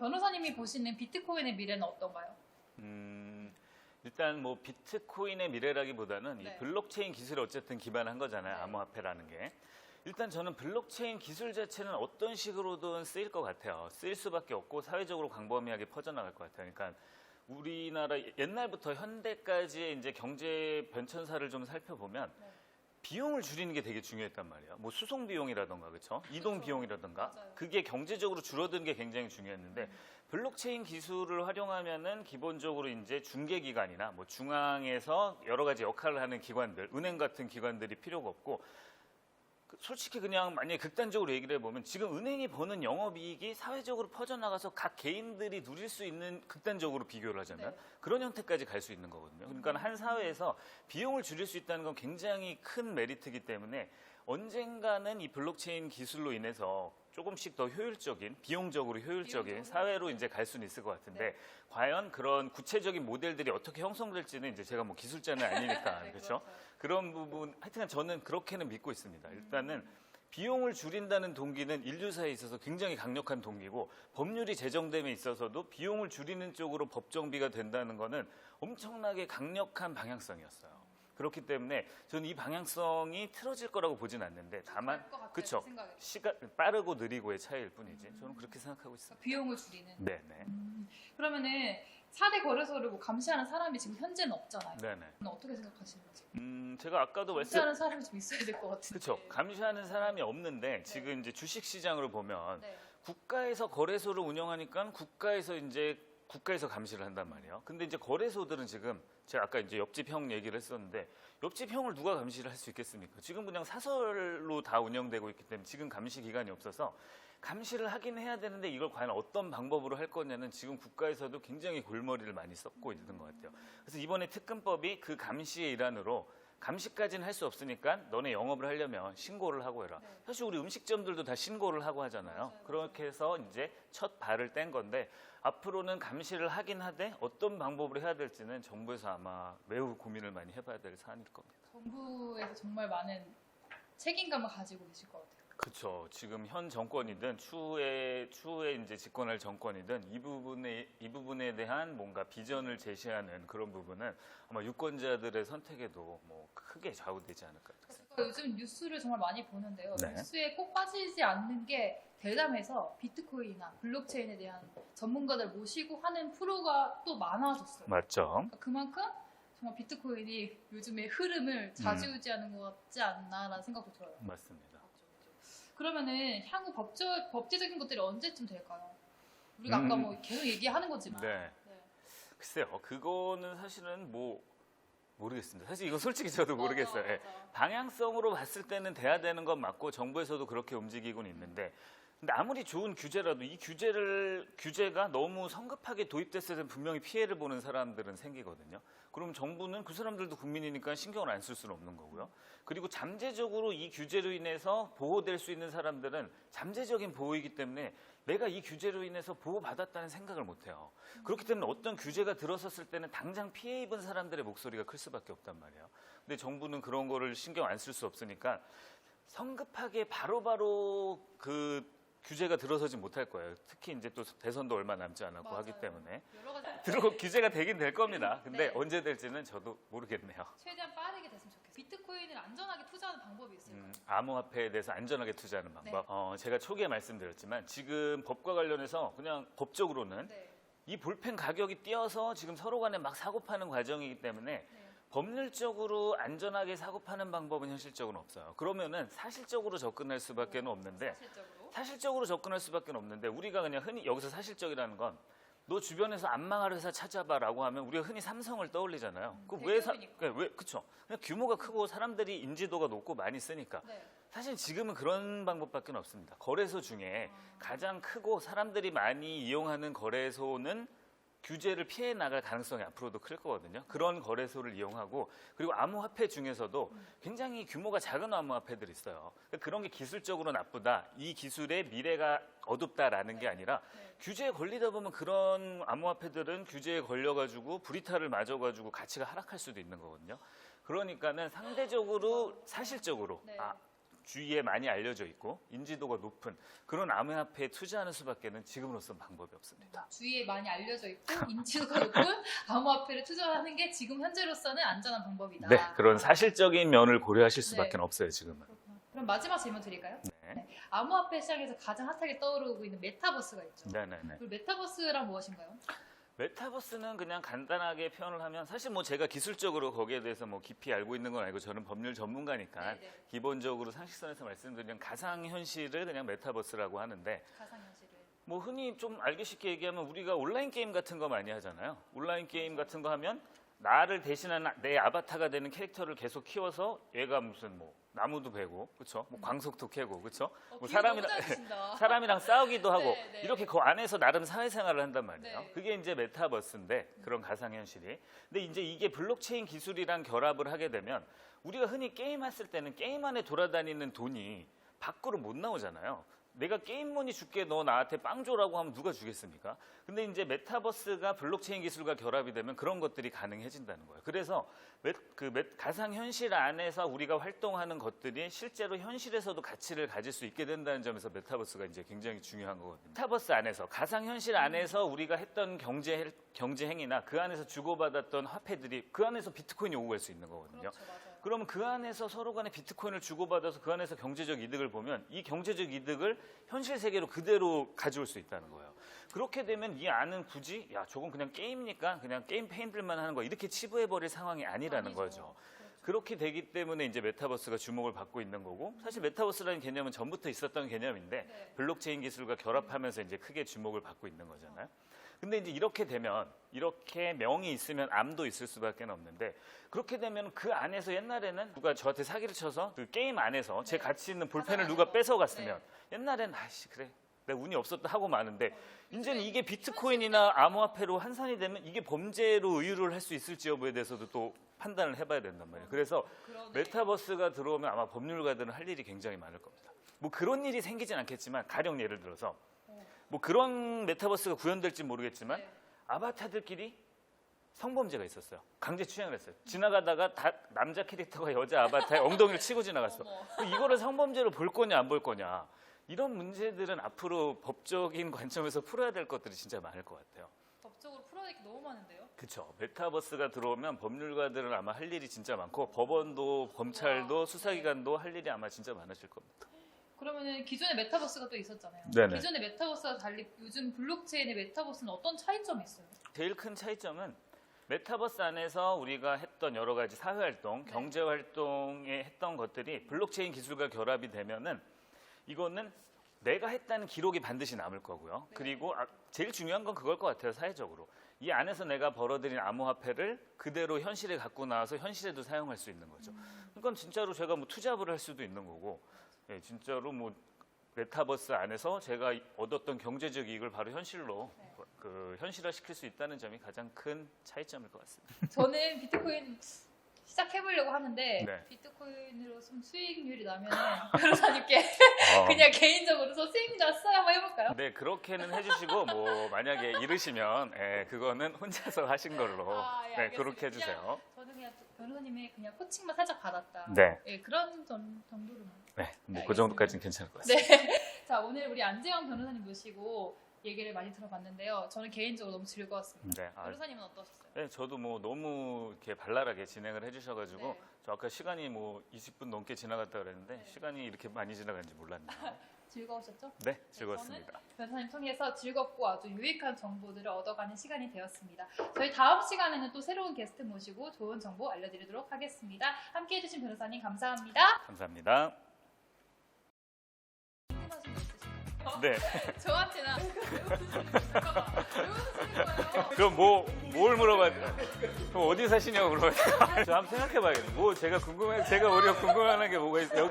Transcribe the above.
변호사님이 보시는 비트코인의 미래는 어떤가요? 일단 뭐 비트코인의 미래라기보다는 네. 이 블록체인 기술에 어쨌든 기반한 거잖아요. 네. 암호화폐라는 게. 일단 저는 블록체인 기술 자체는 어떤 식으로든 쓰일 것 같아요. 쓰일 수밖에 없고 사회적으로 광범위하게 퍼져나갈 것 같아요. 그러니까 우리나라 옛날부터 현대까지의 이제 경제 변천사를 좀 살펴보면 네. 비용을 줄이는 게 되게 중요했단 말이에요. 뭐 수송 비용이라던가 그렇죠? 이동 비용이라던가 맞아요. 그게 경제적으로 줄어드는 게 굉장히 중요했는데 블록체인 기술을 활용하면은 기본적으로 이제 중개 기관이나 뭐 중앙에서 여러 가지 역할을 하는 기관들, 은행 같은 기관들이 필요가 없고 솔직히 그냥 만약에 극단적으로 얘기를 해보면 지금 은행이 버는 영업이익이 사회적으로 퍼져나가서 각 개인들이 누릴 수 있는 극단적으로 비교를 하잖아요. 네. 그런 형태까지 갈 수 있는 거거든요. 그러니까 한 사회에서 비용을 줄일 수 있다는 건 굉장히 큰 메리트이기 때문에 언젠가는 이 블록체인 기술로 인해서 조금씩 더 효율적인, 비용적으로 효율적인 사회로 이제 갈 수는 있을 것 같은데 네. 과연 그런 구체적인 모델들이 어떻게 형성될지는 이제 제가 뭐 기술자는 아니니까 네, 그렇죠? 그렇죠. 그런 부분 하여튼 저는 그렇게는 믿고 있습니다. 일단은 비용을 줄인다는 동기는 인류사에 있어서 굉장히 강력한 동기고 법률이 제정됨에 있어서도 비용을 줄이는 쪽으로 법 정비가 된다는 거는 엄청나게 강력한 방향성이었어요. 그렇기 때문에 저는 이 방향성이 틀어질 거라고 보진 않는데 다만 갈것 같아요, 그렇죠. 생각에. 시간 빠르고 느리고의 차이일 뿐이지. 저는 그렇게 생각하고 있습니다. 비용을 줄이는. 네네. 그러면은 4대 거래소를 뭐 감시하는 사람이 지금 현재는 없잖아요. 네네. 어떻게 생각하시는지? 제가 아까도 감시하는 사람이 좀 있어야 될 것 같은데. 그렇죠. 감시하는 사람이 없는데 지금 이제 주식 시장으로 보면 네. 국가에서 거래소를 운영하니까 국가에서 감시를 한단 말이에요. 근데 이제 거래소들은 지금 제가 아까 이제 옆집 형 얘기를 했었는데 옆집 형을 누가 감시를 할 수 있겠습니까? 지금 그냥 사설로 다 운영되고 있기 때문에 지금 감시 기관이 없어서 감시를 하긴 해야 되는데 이걸 과연 어떤 방법으로 할 거냐는 지금 국가에서도 굉장히 골머리를 많이 썩고 있는 것 같아요. 그래서 이번에 특검법이 그 감시의 일환으로 감시까지는 할 수 없으니까 너네 영업을 하려면 신고를 하고 해라. 네. 사실 우리 음식점들도 다 신고를 하고 하잖아요. 맞아요. 그렇게 해서 이제 첫 발을 뗀 건데 앞으로는 감시를 하긴 하되 어떤 방법으로 해야 될지는 정부에서 아마 매우 고민을 많이 해봐야 될 사안일 겁니다. 정부에서 정말 많은 책임감을 가지고 계실 것 같아요. 그렇죠. 지금 현 정권이든 추후에 이제 집권할 정권이든 이 부분에 대한 뭔가 비전을 제시하는 그런 부분은 아마 유권자들의 선택에도 뭐 크게 좌우되지 않을까 싶습니다. 제가 요즘 뉴스를 정말 많이 보는데요. 네. 뉴스에 꼭 빠지지 않는 게 대담에서 비트코인이나 블록체인에 대한 전문가들 모시고 하는 프로가 또 많아졌어요. 맞죠? 그러니까 그만큼 정말 비트코인이 요즘의 흐름을 좌지우지하는 것 같지 않나라는 생각도 들어요. 맞습니다. 그러면은 향후 법제적인 것들이 언제쯤 될까요? 우리가 아까 뭐 계속 얘기하는 거지만. 네. 글쎄요. 그거는 사실은 뭐 모르겠습니다. 사실 이건 솔직히 저도 모르겠어요. 예. 맞아. 방향성으로 봤을 때는 돼야 되는 건 맞고 정부에서도 그렇게 움직이고는 있는데 근데 아무리 좋은 규제라도 이 규제가 너무 성급하게 도입됐을 때 분명히 피해를 보는 사람들은 생기거든요. 그럼 정부는 그 사람들도 국민이니까 신경을 안 쓸 수는 없는 거고요. 그리고 잠재적으로 이 규제로 인해서 보호될 수 있는 사람들은 잠재적인 보호이기 때문에 내가 이 규제로 인해서 보호받았다는 생각을 못 해요. 그렇기 때문에 어떤 규제가 들어섰을 때는 당장 피해 입은 사람들의 목소리가 클 수밖에 없단 말이에요. 근데 정부는 그런 거를 신경 안 쓸 수 없으니까 성급하게 바로바로 그 규제가 들어서지 못할 거예요. 특히 이제 또 대선도 얼마 남지 않았고 맞아요. 하기 때문에 여러 가지 규제가 되긴 될 겁니다. 근데 네. 언제 될지는 저도 모르겠네요. 최대한 빠르게 됐으면 좋겠어요. 비트코인을 안전하게 투자하는 방법이 있을까요? 암호화폐에 대해서 안전하게 투자하는 방법. 네. 제가 초기에 말씀드렸지만 지금 법과 관련해서 그냥 법적으로는 네. 이 볼펜 가격이 뛰어서 지금 서로 간에 막 사고 파는 과정이기 때문에 네. 법률적으로 안전하게 사고 파는 방법은 현실적으로 없어요. 그러면은 사실적으로 접근할 수밖에 없는데 사실적으로 접근할 수밖에 없는데 우리가 그냥 흔히 여기서 사실적이라는 건 너 주변에서 안 망할 회사 찾아봐라고 하면 우리가 흔히 삼성을 떠올리잖아요. 대기업이니까. 그쵸? 그냥 규모가 크고 사람들이 인지도가 높고 많이 쓰니까. 네. 사실 지금은 그런 방법밖에 없습니다. 거래소 중에 가장 크고 사람들이 많이 이용하는 거래소는 규제를 피해 나갈 가능성이 앞으로도 클 거거든요. 그런 거래소를 이용하고 그리고 암호화폐 중에서도 굉장히 규모가 작은 암호화폐들이 있어요. 그런 게 기술적으로 나쁘다. 이 기술의 미래가 어둡다라는 게 아니라 규제에 걸리다 보면 그런 암호화폐들은 규제에 걸려가지고 불이탈을 맞아가지고 가치가 하락할 수도 있는 거거든요. 그러니까는 상대적으로 사실적으로 네. 주위에 많이 알려져 있고 인지도가 높은 그런 암호화폐에 투자하는 수밖에는 지금으로서는 방법이 없습니다. 주위에 많이 알려져 있고 인지도가 높은 암호화폐를 투자하는 게 지금 현재로서는 안전한 방법이다. 네, 그런 사실적인 면을 고려하실 수밖에 네. 없어요, 지금은. 그렇구나. 그럼 마지막 질문 드릴까요? 네. 암호화폐 시장에서 가장 핫하게 떠오르고 있는 메타버스가 있죠. 네네네. 그 메타버스란 무엇인가요? 메타버스는 그냥 간단하게 표현을 하면 사실 뭐 제가 기술적으로 거기에 대해서 뭐 깊이 알고 있는 건 아니고 저는 법률 전문가니까 네네. 기본적으로 상식선에서 말씀드리면 가상현실을 그냥 메타버스라고 하는데 가상현실을. 뭐 흔히 좀 알기 쉽게 얘기하면 우리가 온라인 게임 같은 거 많이 하잖아요. 온라인 게임 같은 거 하면 나를 대신하는 내 아바타가 되는 캐릭터를 계속 키워서 얘가 무슨 뭐 나무도 베고 그렇죠? 뭐 광석도 캐고 그렇죠? 뭐 사람이랑 싸우기도 하고 네, 네. 이렇게 그 안에서 나름 사회생활을 한단 말이에요. 네. 그게 이제 메타버스인데 그런 가상현실이. 근데 이제 이게 블록체인 기술이랑 결합을 하게 되면 우리가 흔히 게임했을 때는 게임 안에 돌아다니는 돈이 밖으로 못 나오잖아요. 내가 게임머니 줄게 너 나한테 빵 줘라고 하면 누가 주겠습니까? 근데 이제 메타버스가 블록체인 기술과 결합이 되면 그런 것들이 가능해진다는 거예요. 그래서 가상현실 안에서 우리가 활동하는 것들이 실제로 현실에서도 가치를 가질 수 있게 된다는 점에서 메타버스가 이제 굉장히 중요한 거거든요. 메타버스 안에서 가상현실 안에서 우리가 했던 경제 행위나 그 안에서 주고받았던 화폐들이 그 안에서 비트코인이 오고 갈 수 있는 거거든요. 그렇죠, 맞아요. 그러면 그 안에서 서로 간에 비트코인을 주고받아서 그 안에서 경제적 이득을 보면 이 경제적 이득을 현실 세계로 그대로 가져올 수 있다는 거예요. 그렇게 되면 이 안은 굳이 야 저건 그냥 게임이니까 그냥 게임 페인들만 하는 거 이렇게 치부해버릴 상황이 아니라는 아니죠. 거죠. 그렇죠. 그렇게 되기 때문에 이제 메타버스가 주목을 받고 있는 거고 사실 메타버스라는 개념은 전부터 있었던 개념인데 네. 블록체인 기술과 결합하면서 이제 크게 주목을 받고 있는 거잖아요. 근데 이제 이렇게 되면 이렇게 명이 있으면 암도 있을 수밖에 없는데 그렇게 되면 그 안에서 옛날에는 누가 저한테 사기를 쳐서 그 게임 안에서 제 네. 가치 있는 볼펜을 가상 누가 안에서. 뺏어갔으면 옛날에는 아이씨 그래 내가 운이 없었다 하고 마는데 이제는 이게 비트코인이나 암호화폐로 환산이 되면 이게 범죄로 의유를 할 수 있을지 여부에 대해서도 또 판단을 해봐야 된단 말이에요. 그래서 그러네. 메타버스가 들어오면 아마 법률가들은 할 일이 굉장히 많을 겁니다. 뭐 그런 일이 생기진 않겠지만 가령 예를 들어서 뭐 그런 메타버스가 구현될지 모르겠지만 네. 아바타들끼리 성범죄가 있었어요. 강제 추행을 했어요. 지나가다가 다 남자 캐릭터가 여자 아바타의 엉덩이를 치고 지나갔어. 어머. 이거를 성범죄로 볼 거냐 안 볼 거냐. 이런 문제들은 앞으로 법적인 관점에서 풀어야 될 것들이 진짜 많을 것 같아요. 법적으로 풀어야 될 게 너무 많은데요. 그렇죠. 메타버스가 들어오면 법률가들은 아마 할 일이 진짜 많고 법원도 검찰도 수사기관도 할 일이 아마 진짜 많으실 겁니다. 그러면은 기존의 메타버스가 또 있었잖아요. 네네. 기존의 메타버스와 달리 요즘 블록체인의 메타버스는 어떤 차이점이 있어요? 제일 큰 차이점은 메타버스 안에서 우리가 했던 여러 가지 사회활동, 네. 경제활동에 했던 것들이 블록체인 기술과 결합이 되면은 이거는 내가 했다는 기록이 반드시 남을 거고요. 네. 그리고 제일 중요한 건 그걸 것 같아요, 사회적으로. 이 안에서 내가 벌어들인 암호화폐를 그대로 현실에 갖고 나와서 현실에도 사용할 수 있는 거죠. 그러니까 진짜로 제가 뭐 투잡을 할 수도 있는 거고, 예, 진짜로 뭐 메타버스 안에서 제가 얻었던 경제적 이익을 바로 현실로 네. 현실화시킬 수 있다는 점이 가장 큰 차이점일 것 같습니다. 저는 비트코인 시작해보려고 하는데 네. 비트코인으로 좀 수익률이 나면 변호사님께 어. 그냥 개인적으로 저 수익률 써 한번 해볼까요? 네, 그렇게는 해주시고 뭐 만약에 이르시면 그거는 혼자서 하신 걸로 예, 네, 알겠습니다. 그렇게 해주세요. 저는 그냥 변호사님의 그냥 코칭만 살짝 받았다. 네, 예, 그런 정도로만. 네, 뭐 알겠습니다. 그 정도까지는 괜찮을 것 같습니다. 네. 자, 오늘 우리 안재영 변호사님 모시고 얘기를 많이 들어봤는데요. 저는 개인적으로 너무 즐거웠습니다. 네, 변호사님은 어떠셨어요? 네, 저도 뭐 너무 이렇게 발랄하게 진행을 해주셔가지고 네. 저 아까 시간이 뭐 20분 넘게 지나갔다 그랬는데 네. 시간이 이렇게 많이 지나간지 몰랐네요. 즐거우셨죠? 네, 즐거웠습니다. 변호사님 통해서 즐겁고 아주 유익한 정보들을 얻어가는 시간이 되었습니다. 저희 다음 시간에는 또 새로운 게스트 모시고 좋은 정보 알려드리도록 하겠습니다. 함께해 주신 변호사님 감사합니다. 감사합니다. 궁금하신 거 있으신가요? 네, 저한테나 잠깐만 왜 웃으시는 거예요? 그럼 뭘 물어봐야 돼요? 그럼 어디 사시냐고 물어봐야 돼요? 저 한번 생각해봐야겠네요. 뭐 제가 오히려 궁금한 게 뭐가 있어요?